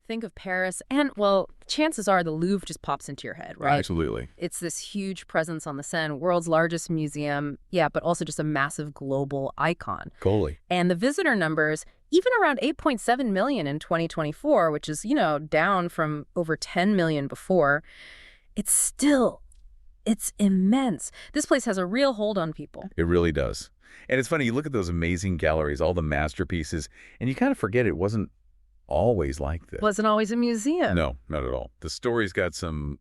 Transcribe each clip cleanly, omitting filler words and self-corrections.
think of Paris, and, well, chances are the Louvre just pops into your head, right? Absolutely. It's this huge presence on the Seine, world's largest museum, yeah, but also just a massive global icon. Totally. And the visitor numbers, even around 8.7 million in 2024, which is, down from over 10 million before, it's immense. This place has a real hold on people. It really does. And it's funny, you look at those amazing galleries, all the masterpieces, and you kind of forget it wasn't always like this. Wasn't always a museum. No, not at all. The story's got some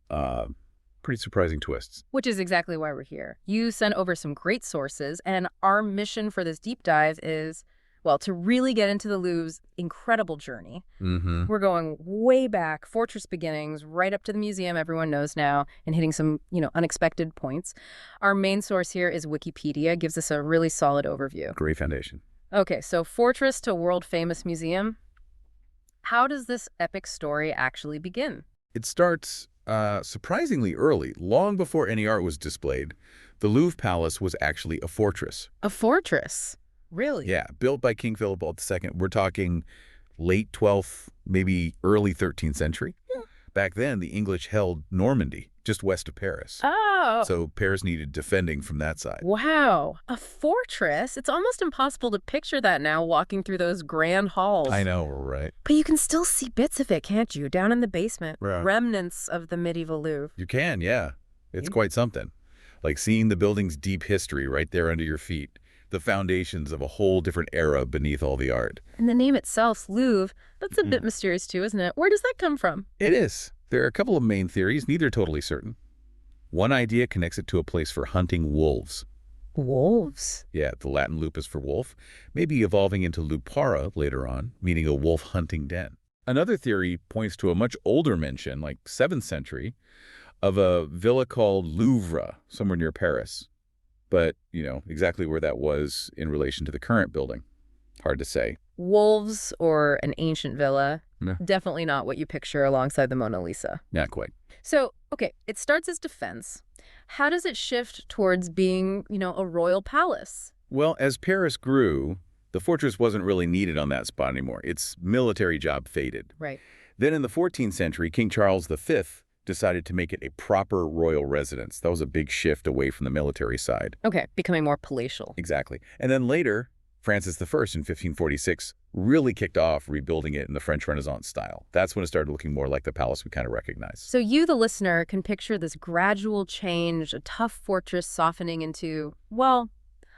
pretty surprising twists. Which is exactly why we're here. You sent over some great sources, and our mission for this deep dive is, well, to really get into the Louvre's incredible journey. Mm-hmm. We're going way back, fortress beginnings, right up to the museum everyone knows now, and hitting some, unexpected points. Our main source here is Wikipedia, gives us a really solid overview. Great foundation. Okay, so fortress to world-famous museum. How does this epic story actually begin? It starts surprisingly early. Long before any art was displayed, the Louvre Palace was actually a fortress. A fortress? Really? Yeah, built by King Philip II. We're talking late 12th, maybe early 13th century. Yeah. Back then, the English held Normandy, just west of Paris. Oh. So Paris needed defending from that side. Wow. A fortress? It's almost impossible to picture that now, walking through those grand halls. I know, right? But you can still see bits of it, can't you? Down in the basement. Right. Remnants of the medieval Louvre. You can, yeah. It's quite something. Like seeing the building's deep history right there under your feet. The foundations of a whole different era beneath all the art. And the name itself, Louvre, that's a bit mysterious too, isn't it? Where does that come from? It is. There are a couple of main theories, neither totally certain. One idea connects it to a place for hunting wolves. Wolves? Yeah, the Latin lupus for wolf, maybe evolving into lupara later on, meaning a wolf hunting den. Another theory points to a much older mention, like 7th century, of a villa called Louvre, somewhere near Paris. But, exactly where that was in relation to the current building, hard to say. Wolves or an ancient villa, No. Definitely not what you picture alongside the Mona Lisa. Not quite. So, okay, it starts as defense. How does it shift towards being, a royal palace? Well, as Paris grew, the fortress wasn't really needed on that spot anymore. Its military job faded. Right. Then in the 14th century, King Charles V decided to make it a proper royal residence. That was a big shift away from the military side. Okay, becoming more palatial. Exactly. And then later, Francis I in 1546 really kicked off rebuilding it in the French Renaissance style. That's when it started looking more like the palace we kind of recognize. So you, the listener, can picture this gradual change, a tough fortress softening into, well,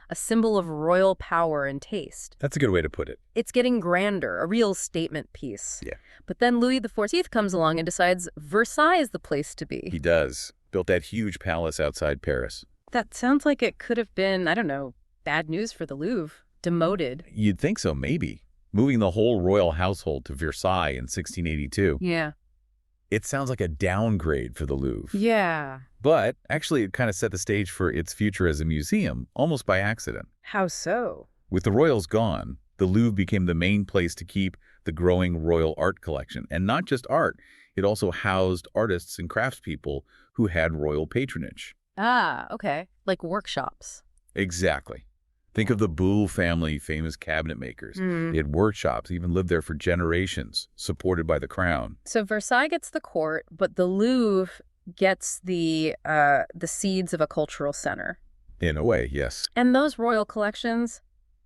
a symbol of royal power and taste. That's a good way to put it. It's getting grander, a real statement piece. Yeah. But then Louis XIV comes along and decides Versailles is the place to be. He does. Built that huge palace outside Paris. That sounds like it could have been, I don't know, bad news for the Louvre. Demoted. You'd think so, maybe. Moving the whole royal household to Versailles in 1682. Yeah. It sounds like a downgrade for the Louvre. Yeah. But actually, it kind of set the stage for its future as a museum, almost by accident. How so? With the royals gone, the Louvre became the main place to keep the growing royal art collection. And not just art, it also housed artists and craftspeople who had royal patronage. Ah, okay. Like workshops. Exactly. Think of the Boulle family, famous cabinet makers. They had workshops, even lived there for generations, supported by the crown. So Versailles gets the court, but the Louvre gets the seeds of a cultural center. In a way, yes. And those royal collections,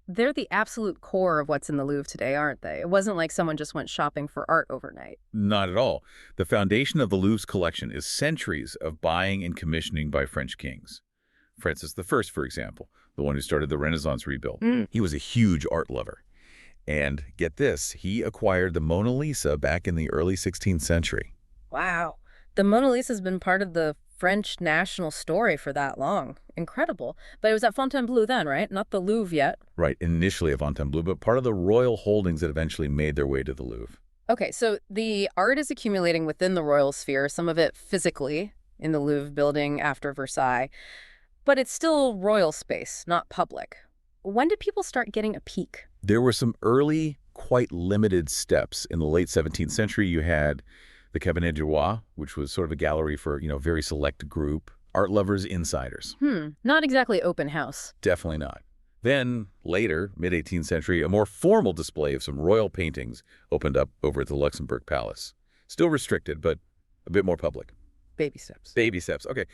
they're the absolute core of what's in the Louvre today, aren't they? It wasn't like someone just went shopping for art overnight. Not at all. The foundation of the Louvre's collection is centuries of buying and commissioning by French kings. Francis I, for example, the one who started the Renaissance rebuild. He was a huge art lover. And get this, he acquired the Mona Lisa back in the early 16th century. Wow. The Mona Lisa's been part of the French national story for that long. Incredible. But it was at Fontainebleau then, right? Not the Louvre yet. Right, initially at Fontainebleau, but part of the royal holdings that eventually made their way to the Louvre. Okay, so the art is accumulating within the royal sphere, some of it physically in the Louvre building after Versailles. But it's still royal space, not public. When did people start getting a peek? There were some early, quite limited steps. In the late 17th century, you had the Cabinet du Roi, which was sort of a gallery for, very select group, art lovers, insiders. Not exactly open house. Definitely not. Then, later, mid-18th century, a more formal display of some royal paintings opened up over at the Luxembourg Palace. Still restricted, but a bit more public. Baby steps. Baby steps, okay.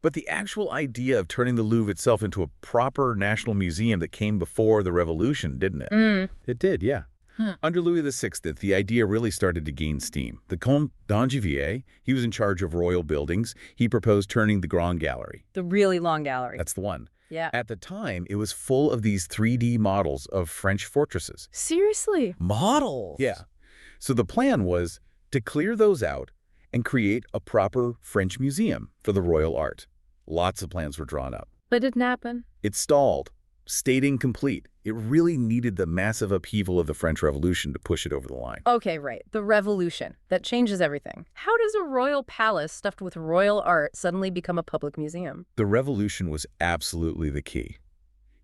But the actual idea of turning the Louvre itself into a proper national museum that came before the Revolution, didn't it? It did, yeah. Under Louis XVI, the idea really started to gain steam. The Comte d'Angivier, he was in charge of royal buildings. He proposed turning the Grand Gallery. The really long gallery. That's the one. Yeah. At the time, it was full of these 3D models of French fortresses. Seriously? Models? Yeah. So the plan was to clear those out and create a proper French museum for the royal art. Lots of plans were drawn up. But it didn't happen. It stalled, stayed incomplete. It really needed the massive upheaval of the French Revolution to push it over the line. Okay, right. The revolution. That changes everything. How does a royal palace stuffed with royal art suddenly become a public museum? The revolution was absolutely the key.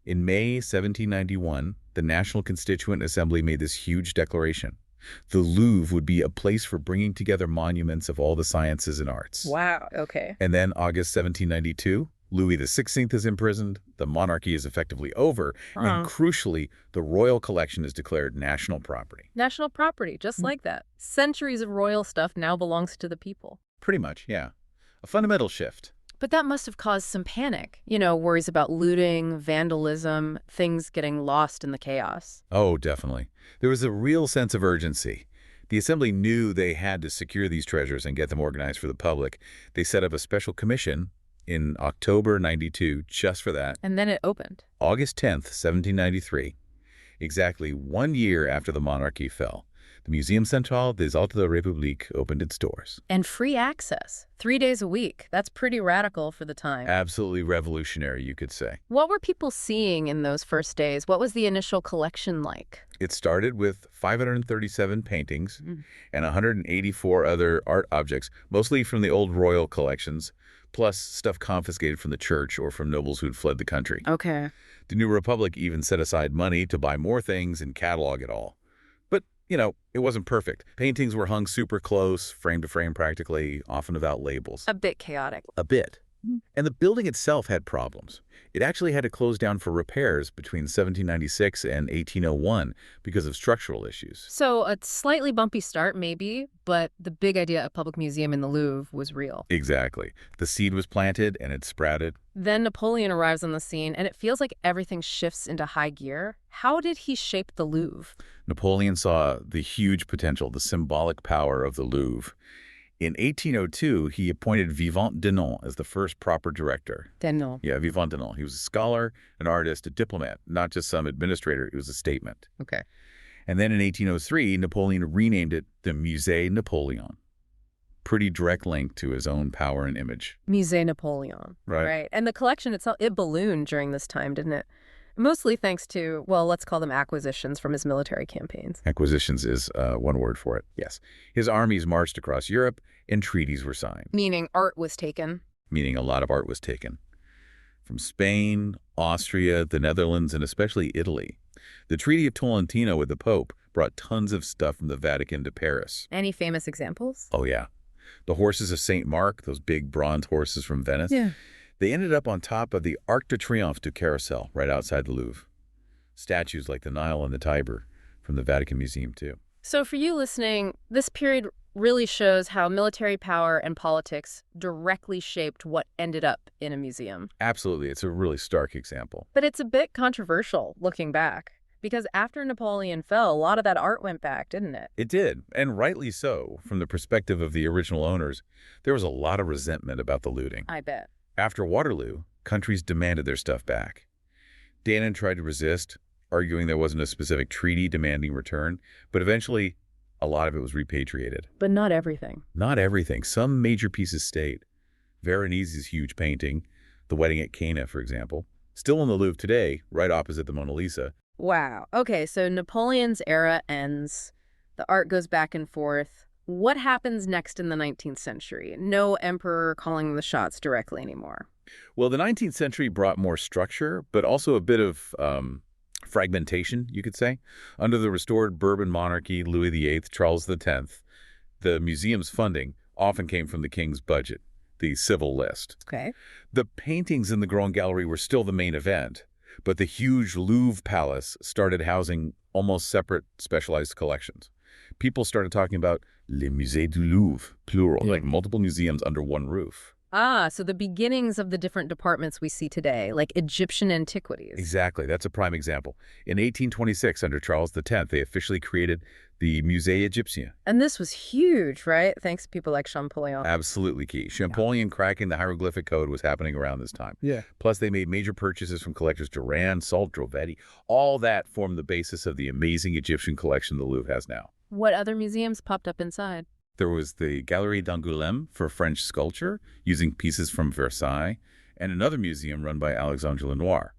In May 1791, the National Constituent Assembly made this huge declaration. The Louvre would be a place for bringing together monuments of all the sciences and arts. Wow, okay. And then August 1792, Louis XVI is imprisoned, the monarchy is effectively over, and crucially, the royal collection is declared national property. National property, just like that. Centuries of royal stuff now belongs to the people. Pretty much, yeah. A fundamental shift. But that must have caused some panic. You know, worries about looting, vandalism, things getting lost in the chaos. Oh, definitely. There was a real sense of urgency. The assembly knew they had to secure these treasures and get them organized for the public. They set up a special commission in October 92 just for that. And then it opened. August 10th, 1793, exactly 1 year after the monarchy fell. The Muséum Central des Arts de la République opened its doors. And free access, 3 days a week. That's pretty radical for the time. Absolutely revolutionary, you could say. What were people seeing in those first days? What was the initial collection like? It started with 537 paintings and 184 other art objects, mostly from the old royal collections, plus stuff confiscated from the church or from nobles who'd fled the country. Okay. The New Republic even set aside money to buy more things and catalog it all. But, you know, it wasn't perfect. Paintings were hung super close, frame to frame practically, often without labels. A bit chaotic. A bit. And the building itself had problems. It actually had to close down for repairs between 1796 and 1801 because of structural issues. So a slightly bumpy start, maybe, but the big idea of public museum in the Louvre was real. Exactly. The seed was planted and it sprouted. Then Napoleon arrives on the scene, and it feels like everything shifts into high gear. How did he shape the Louvre? Napoleon saw the huge potential, the symbolic power of the Louvre. In 1802, he appointed Vivant Denon as the first proper director. Denon. Yeah, Vivant Denon. He was a scholar, an artist, a diplomat, not just some administrator. It was a statement. Okay. And then in 1803, Napoleon renamed it the Musée Napoleon. Pretty direct link to his own power and image. Musée Napoleon. Right. And the collection itself, it ballooned during this time, didn't it? Mostly thanks to, well, let's call them acquisitions from his military campaigns. Acquisitions is one word for it, yes. His armies marched across Europe and treaties were signed. Meaning art was taken. Meaning a lot of art was taken. From Spain, Austria, the Netherlands, and especially Italy. The Treaty of Tolentino with the Pope brought tons of stuff from the Vatican to Paris. Any famous examples? Oh, yeah. The horses of St. Mark, those big bronze horses from Venice. Yeah. They ended up on top of the Arc de Triomphe du Carousel right outside the Louvre. Statues like the Nile and the Tiber from the Vatican Museum, too. So for you listening, this period really shows how military power and politics directly shaped what ended up in a museum. Absolutely. It's a really stark example. But it's a bit controversial looking back, because after Napoleon fell, a lot of that art went back, didn't it? It did, and rightly so. From the perspective of the original owners, there was a lot of resentment about the looting. I bet. After Waterloo, countries demanded their stuff back. Dannon tried to resist, arguing there wasn't a specific treaty demanding return, but eventually a lot of it was repatriated. But not everything. Not everything. Some major pieces stayed. Veronese's huge painting, The Wedding at Cana, for example, still in the Louvre today, right opposite the Mona Lisa. Wow. Okay, so Napoleon's era ends. The art goes back and forth. What happens next in the 19th century? No emperor calling the shots directly anymore. Well, the 19th century brought more structure, but also a bit of fragmentation, you could say. Under the restored Bourbon monarchy, Louis VIII, Charles X, the museum's funding often came from the king's budget, the civil list. Okay. The paintings in the Grand Gallery were still the main event, But the huge Louvre Palace started housing almost separate specialized collections. People started talking about les musées du Louvre, plural, like multiple museums under one roof. Ah, so the beginnings of the different departments we see today, like Egyptian antiquities. Exactly. That's a prime example. In 1826, under Charles X, they officially created the Musée Egyptien. And this was huge, right? Thanks to people like Champollion. Absolutely key. Champollion cracking the hieroglyphic code was happening around this time. Yeah. Plus, they made major purchases from collectors Durand, Salt, Drovetti. All that formed the basis of the amazing Egyptian collection the Louvre has now. What other museums popped up inside? There was the Galerie d'Angoulême for French sculpture, using pieces from Versailles, and another museum run by Alexandre Lenoir.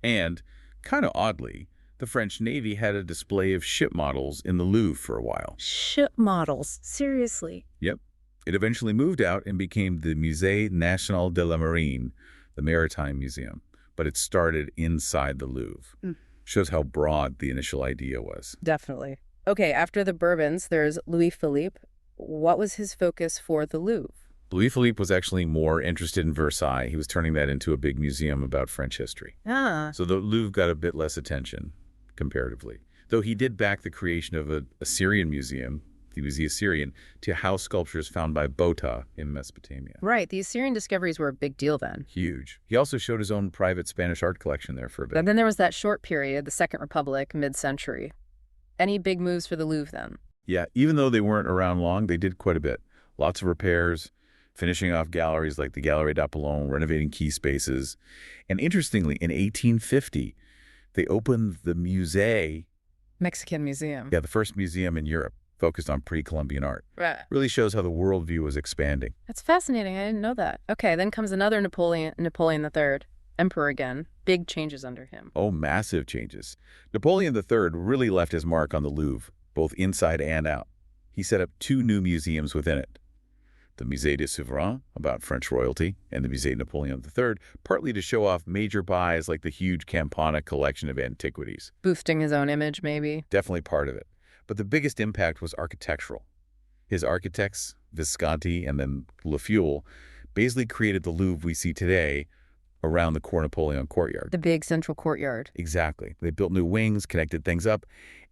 And, kind of oddly, the French Navy had a display of ship models in the Louvre for a while. Ship models? Seriously? Yep. It eventually moved out and became the Musée National de la Marine, the Maritime Museum. But it started inside the Louvre. Shows how broad the initial idea was. Definitely. Okay, after the Bourbons, there's Louis Philippe. What was his focus for the Louvre? Louis Philippe was actually more interested in Versailles. He was turning that into a big museum about French history. Ah. So the Louvre got a bit less attention, comparatively. Though he did back the creation of an Assyrian museum, he was the Assyrian, to house sculptures found by Bota in Mesopotamia. Right, the Assyrian discoveries were a big deal then. Huge. He also showed his own private Spanish art collection there for a bit. And then there was that short period, the Second Republic, mid-century. Any big moves for the Louvre then? Yeah, even though they weren't around long, they did quite a bit. Lots of repairs, finishing off galleries like the Galerie d'Apollon, renovating key spaces. And interestingly, in 1850, they opened the Musée. Mexican Museum. Yeah, the first museum in Europe focused on pre-Columbian art. Right. Really shows how the worldview was expanding. That's fascinating. I didn't know that. Okay, then comes another Napoleon III, emperor again. Big changes under him. Oh, massive changes. Napoleon III really left his mark on the Louvre, both inside and out. He set up two new museums within it. The Musée des Souverains, about French royalty, and the Musée Napoleon III, partly to show off major buys like the huge Campana collection of antiquities. Boosting his own image, maybe. Definitely part of it. But the biggest impact was architectural. His architects, Visconti and then Le Feuille, basically created the Louvre we see today around the Cour Napoleon courtyard. The big central courtyard. Exactly. They built new wings, connected things up,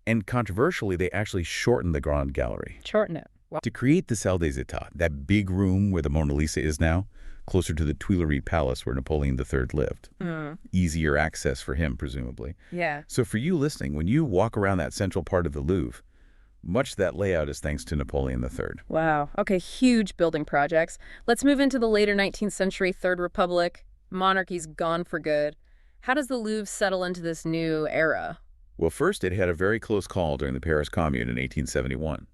and controversially, they actually shortened the Grand Gallery. Shorten it. Wow. To create the Salle des États, that big room where the Mona Lisa is now, closer to the Tuileries Palace where Napoleon III lived. Easier access for him, presumably. Yeah. So for you listening, when you walk around that central part of the Louvre, much of that layout is thanks to Napoleon III. Wow. Okay, huge building projects. Let's move into the later 19th century, Third Republic. Monarchy's gone for good. How does the Louvre settle into this new era? Well, first, it had a very close call during the Paris Commune in 1871.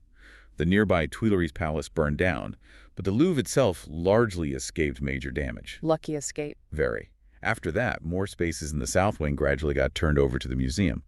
The nearby Tuileries Palace burned down, but the Louvre itself largely escaped major damage. Lucky escape. Very. After that, more spaces in the South Wing gradually got turned over to the museum.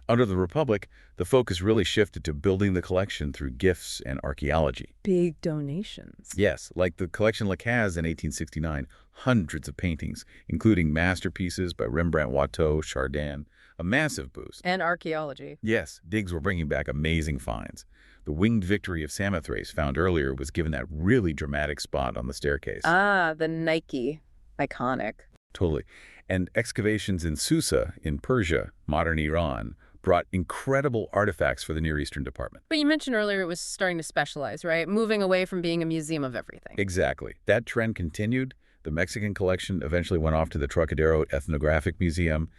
Under the Republic, the focus really shifted to building the collection through gifts and archaeology. Big donations. Yes, like the collection Lacaze in 1869, hundreds of paintings, including masterpieces by Rembrandt, Watteau, Chardin, a massive boost. And archaeology. Yes, digs were bringing back amazing finds. The winged Victory of Samothrace found earlier was given that really dramatic spot on the staircase. Ah, the Nike. Iconic. Totally. And excavations in Susa, in Persia, modern Iran, brought incredible artifacts for the Near Eastern department. But you mentioned earlier it was starting to specialize, right? Moving away from being a museum of everything. Exactly. That trend continued. The Mexican collection eventually went off to the Trocadero Ethnographic Museum.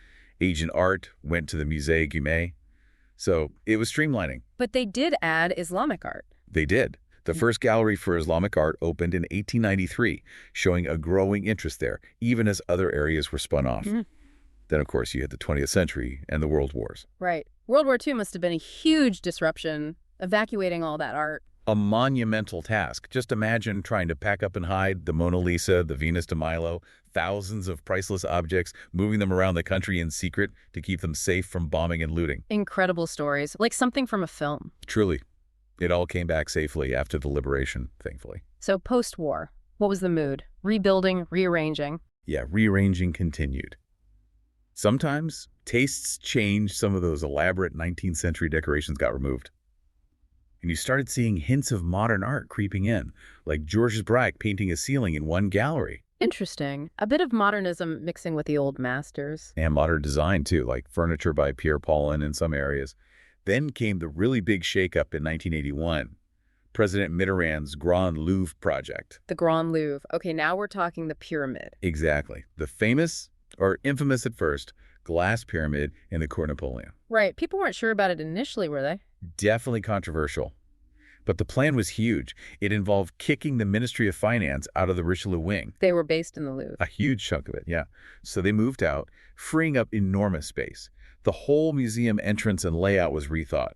Asian art went to the Musée Guimet. So it was streamlining. But they did add Islamic art. They did. The first gallery for Islamic art opened in 1893, showing a growing interest there, even as other areas were spun off. Then, of course, you had the 20th century and the World Wars. Right. World War II must have been a huge disruption, evacuating all that art. A monumental task. Just imagine trying to pack up and hide the Mona Lisa, the Venus de Milo, thousands of priceless objects, moving them around the country in secret to keep them safe from bombing and looting. Incredible stories, like something from a film. Truly. It all came back safely after the liberation, thankfully. So post-war, what was the mood? Rebuilding, rearranging? Yeah, rearranging continued. Sometimes tastes changed. Some of those elaborate 19th century decorations got removed. And you started seeing hints of modern art creeping in, like Georges Braque painting a ceiling in one gallery. Interesting. A bit of modernism mixing with the old masters. And modern design, too, like furniture by Pierre Paulin in some areas. Then came the really big shakeup in 1981, President Mitterrand's Grand Louvre project. The Grand Louvre. Okay, now we're talking the pyramid. Exactly. The famous, or infamous at first, glass pyramid in the Cour Napoleon. Right. People weren't sure about it initially, were they? Definitely controversial. But the plan was huge. It involved kicking the Ministry of Finance out of the Richelieu wing. They were based in the Louvre. A huge chunk of it, yeah. So they moved out, freeing up enormous space. The whole museum entrance and layout was rethought.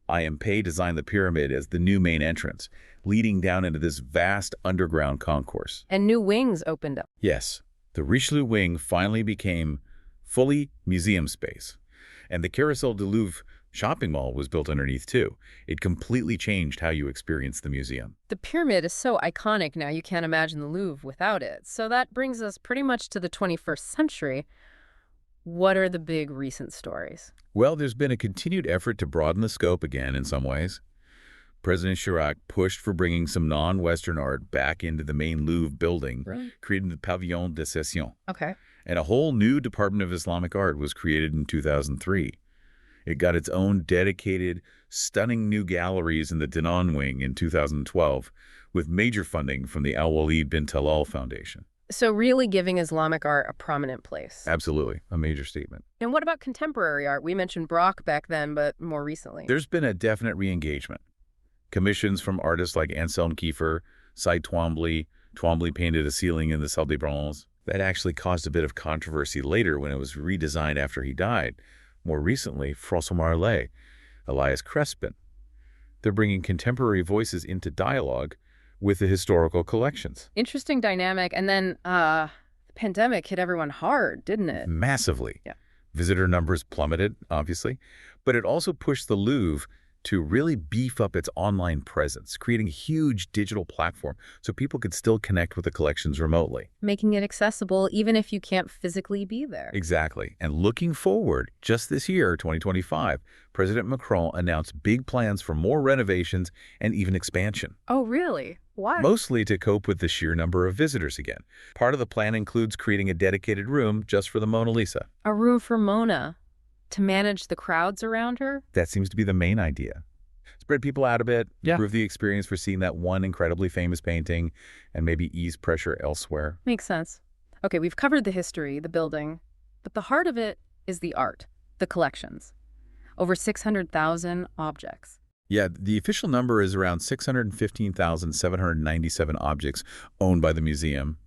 I.M. designed the pyramid as the new main entrance, leading down into this vast underground concourse. And new wings opened up. Yes, the Richelieu wing finally became fully museum space. And the Carousel du Louvre shopping mall was built underneath, too. It completely changed how you experience the museum. The pyramid is so iconic now you can't imagine the Louvre without it. So that brings us pretty much to the 21st century. What are the big recent stories? Well, there's been a continued effort to broaden the scope again in some ways. President Chirac pushed for bringing some non-Western art back into the main Louvre building, Really? creating the Pavillon de Session. Okay. And a whole new Department of Islamic Art was created in 2003. It got its own dedicated, stunning new galleries in the Danan wing in 2012, with major funding from the Al-Walid bin Talal Foundation. So really giving Islamic art a prominent place. Absolutely, a major statement. And what about contemporary art? We mentioned Brock back then, but more recently. There's been a definite re-engagement. Commissions from artists like Anselm Kiefer, Cy Twombly. Twombly painted a ceiling in the Salle des Bronzes. That actually caused a bit of controversy later when it was redesigned after he died. More recently, François Marley, Elias Crespin. They're bringing contemporary voices into dialogue with the historical collections. Interesting dynamic. And then the pandemic hit everyone hard, didn't it? Massively. Yeah. Visitor numbers plummeted, obviously, but it also pushed the Louvre to really beef up its online presence, creating a huge digital platform so people could still connect with the collections remotely. Making it accessible even if you can't physically be there. Exactly. And looking forward, just this year, 2025, President Macron announced big plans for more renovations and even expansion. Oh, really? Why? Mostly to cope with the sheer number of visitors again. Part of the plan includes creating a dedicated room just for the Mona Lisa. A room for Mona to manage the crowds around her? That seems to be the main idea. Spread people out a bit, Yeah. improve the experience for seeing that one incredibly famous painting, and maybe ease pressure elsewhere. Makes sense. Okay, we've covered the history, the building, but the heart of it is the art, the collections. Over 600,000 objects. Yeah, the official number is around 615,797 objects owned by the museum.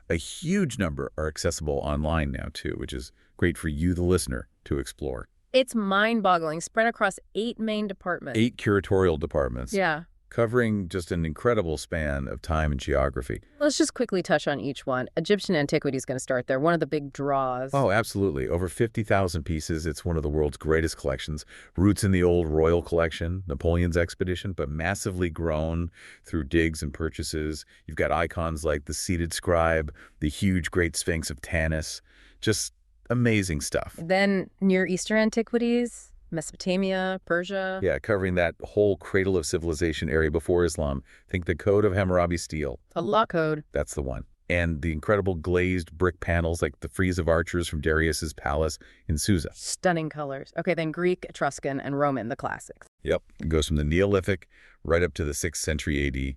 A huge number are accessible online now, too, which is great for you, the listener, to explore. It's mind-boggling, spread across 8 main departments. 8 curatorial departments, Yeah. covering just an incredible span of time and geography. Let's just quickly touch on each one. Egyptian antiquity is going to start there, one of the big draws. Oh, absolutely. Over 50,000 pieces. It's one of the world's greatest collections. Roots in the old royal collection, Napoleon's expedition, but massively grown through digs and purchases. You've got icons like the seated scribe, the huge Great Sphinx of Tanis. Just amazing stuff. Then Near Eastern antiquities, Mesopotamia, Persia. Yeah, covering that whole cradle of civilization area before Islam. Think the Code of Hammurabi stele. The Law Code. That's the one. And the incredible glazed brick panels like the frieze of archers from Darius's palace in Susa. Stunning colors. Okay, then Greek, Etruscan, and Roman, the classics. Yep. It goes from the Neolithic right up to the 6th century AD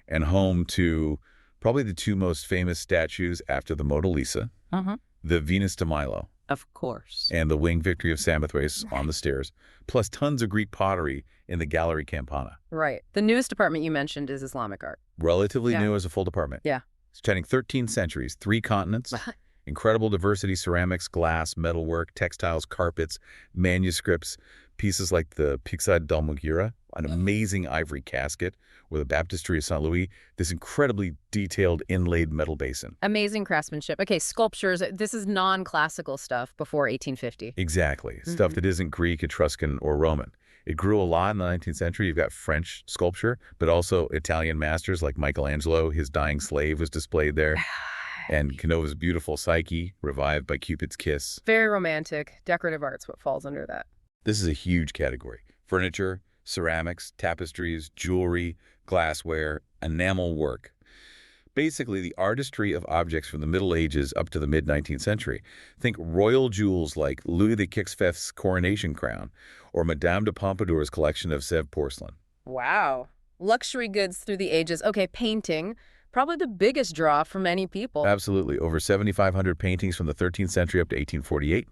and home to probably the 2 most famous statues after the Mona Lisa, the Venus de Milo, Of course. and the Winged Victory of Samothrace on the stairs, plus tons of Greek pottery in the Gallery Campana. Right. The newest department you mentioned is Islamic art. Relatively Yeah. new as a full department. Yeah. Spanning 13 centuries, 3 continents, incredible diversity, ceramics, glass, metalwork, textiles, carpets, manuscripts, pieces like the Pixade del Mugira, an amazing ivory casket, or the Baptistery of St. Louis, this incredibly detailed inlaid metal basin. Amazing craftsmanship. Okay, sculptures. This is non-classical stuff before 1850. Exactly. Stuff that isn't Greek, Etruscan, or Roman. It grew a lot in the 19th century. You've got French sculpture, but also Italian masters like Michelangelo. His dying slave was displayed there. And Canova's beautiful Psyche, revived by Cupid's kiss. Very romantic. Decorative art's what falls under that. This is a huge category. Furniture, ceramics, tapestries, jewelry, glassware, enamel work. Basically, the artistry of objects from the Middle Ages up to the mid-19th century. Think royal jewels like Louis XV's coronation crown or Madame de Pompadour's collection of Sèvres porcelain. Wow. Luxury goods through the ages. Okay, painting. Probably the biggest draw for many people. Absolutely. Over 7,500 paintings from the 13th century up to 1848.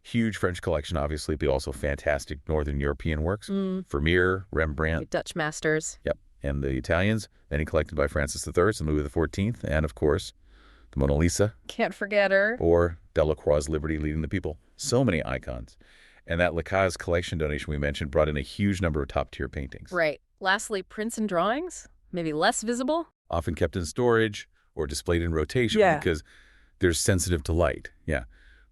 Huge French collection, obviously, but also fantastic Northern European works. Vermeer, Rembrandt. Dutch masters. Yep. And the Italians, many collected by Francis III and Louis XIV, and, of course, the Mona Lisa. Can't forget her. Or Delacroix's Liberty Leading the People. So many icons. And that Lacaze collection donation we mentioned brought in a huge number of top-tier paintings. Right. Lastly, prints and drawings? Maybe less visible? Often kept in storage or displayed in rotation because they're sensitive to light. Yeah.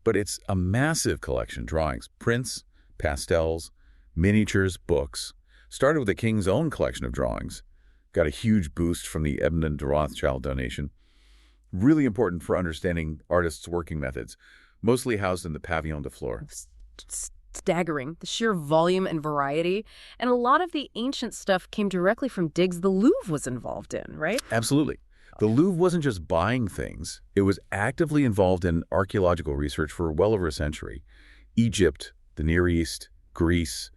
But it's a massive collection. Drawings, prints, pastels, miniatures, books. Started with the king's own collection of drawings. Got a huge boost from the Edmond de Rothschild donation. Really important for understanding artists' working methods. Mostly housed in the Pavillon de Flore. Staggering, the sheer volume and variety. And a lot of the ancient stuff came directly from digs the Louvre was involved in, right? Absolutely. The Louvre wasn't just buying things. It was actively involved in archaeological research for well over a century. Egypt, the Near East, Greece,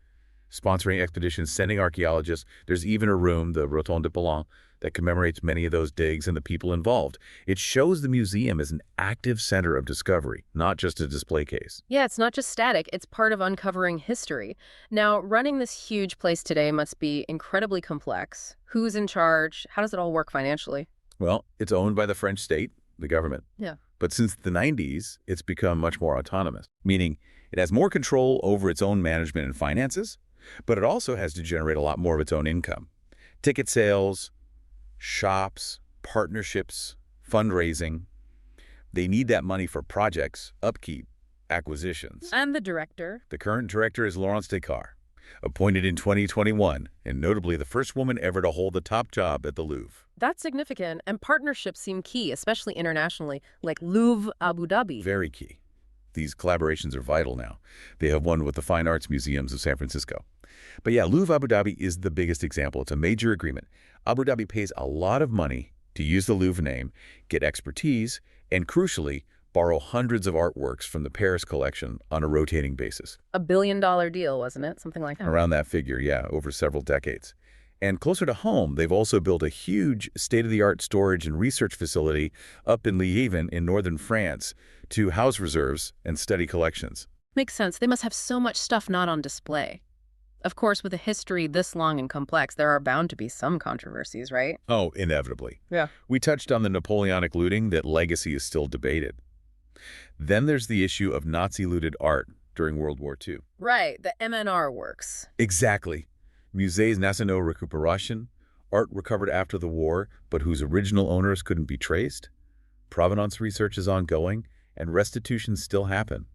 sponsoring expeditions, sending archaeologists. There's even a room, the Rotonde de Palan, that commemorates many of those digs and the people involved. It shows the museum as an active center of discovery, not just a display case. Yeah, it's not just static, it's part of uncovering history. Now, running this huge place today must be incredibly complex. Who's in charge? How does it all work financially? Well, it's owned by the French state, the government. Yeah. But since the 90s, it's become much more autonomous, meaning it has more control over its own management and finances, but it also has to generate a lot more of its own income. Ticket sales, shops, partnerships, fundraising. They need that money for projects, upkeep, acquisitions. And the director? The current director is Laurence Descartes, appointed in 2021, and notably the first woman ever to hold the top job at the Louvre. That's significant, and partnerships seem key, especially internationally, like Louvre Abu Dhabi. Very key. These collaborations are vital now. They have one with the Fine Arts Museums of San Francisco. But yeah, Louvre Abu Dhabi is the biggest example. It's a major agreement. Abu Dhabi pays a lot of money to use the Louvre name, get expertise, and crucially, borrow hundreds of artworks from the Paris collection on a rotating basis. $1 billion deal, wasn't it? Something like that. Around that figure, yeah, over several decades. And closer to home, they've also built a huge state-of-the-art storage and research facility up in Liévin in northern France to house reserves and study collections. Makes sense. They must have so much stuff not on display. Of course, with a history this long and complex, there are bound to be some controversies, right? Oh, inevitably. Yeah. We touched on the Napoleonic looting. That legacy is still debated. Then there's the issue of Nazi-looted art during World War II. Right, the MNR works. Exactly. Musées Nationaux Récupération, art recovered after the war, but whose original owners couldn't be traced. Provenance research is ongoing, and restitutions still happen.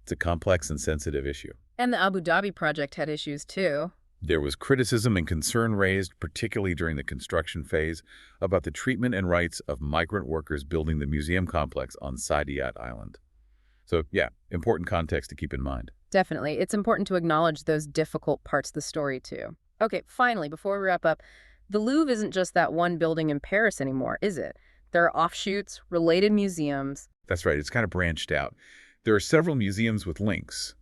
It's a complex and sensitive issue. And the Abu Dhabi project had issues, too. There was criticism and concern raised, particularly during the construction phase, about the treatment and rights of migrant workers building the museum complex on Saadiyat Island. So, yeah, important context to keep in mind. Definitely. It's important to acknowledge those difficult parts of the story, too. Okay, finally, before we wrap up, the Louvre isn't just that one building in Paris anymore, is it? There are offshoots, related museums. That's right. It's kind of branched out. There are several museums with links.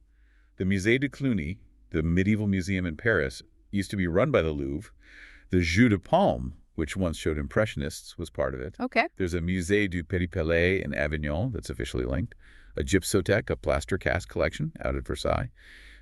The Musée de Cluny, the medieval museum in Paris, used to be run by the Louvre. The Jeu de Paume, which once showed Impressionists, was part of it. Okay. There's a Musée du Petit Palais in Avignon that's officially linked. A Gypsothèque, a plaster cast collection out at Versailles.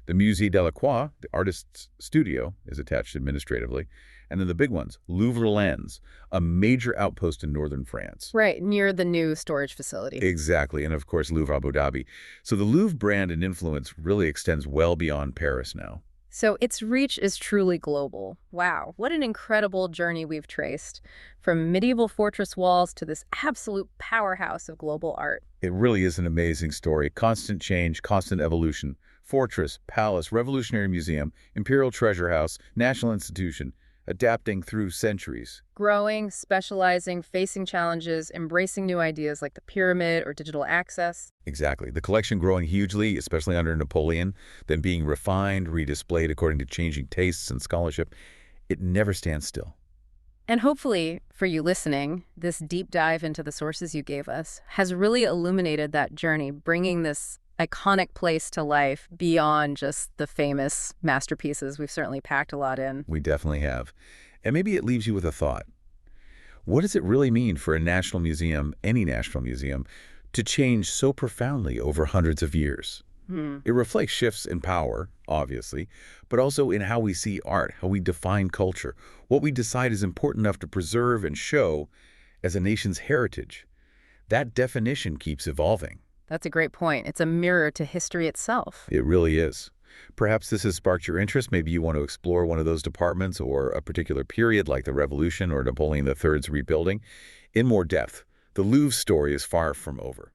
The Musée Delacroix, the artist's studio, is attached administratively. And then the big ones, Louvre Lens, a major outpost in northern France. Right, near the new storage facility. Exactly, and of course Louvre Abu Dhabi. So the Louvre brand and influence really extends well beyond Paris now. So its reach is truly global. Wow, what an incredible journey we've traced. From medieval fortress walls to this absolute powerhouse of global art. It really is an amazing story. Constant change, constant evolution. Fortress, palace, revolutionary museum, imperial treasure house, national institution, adapting through centuries. Growing, specializing, facing challenges, embracing new ideas like the pyramid or digital access. Exactly. The collection growing hugely, especially under Napoleon, then being refined, redisplayed according to changing tastes and scholarship. It never stands still. And hopefully, for you listening, this deep dive into the sources you gave us has really illuminated that journey, bringing this iconic place to life beyond just the famous masterpieces. We've certainly packed a lot in. We definitely have. And maybe it leaves you with a thought. What does it really mean for a national museum, any national museum, to change so profoundly over hundreds of years? It reflects shifts in power, obviously, but also in how we see art, how we define culture, what we decide is important enough to preserve and show as a nation's heritage. That definition keeps evolving. That's a great point. It's a mirror to history itself. It really is. Perhaps this has sparked your interest. Maybe you want to explore one of those departments or a particular period like the Revolution or Napoleon III's rebuilding in more depth. The Louvre story is far from over.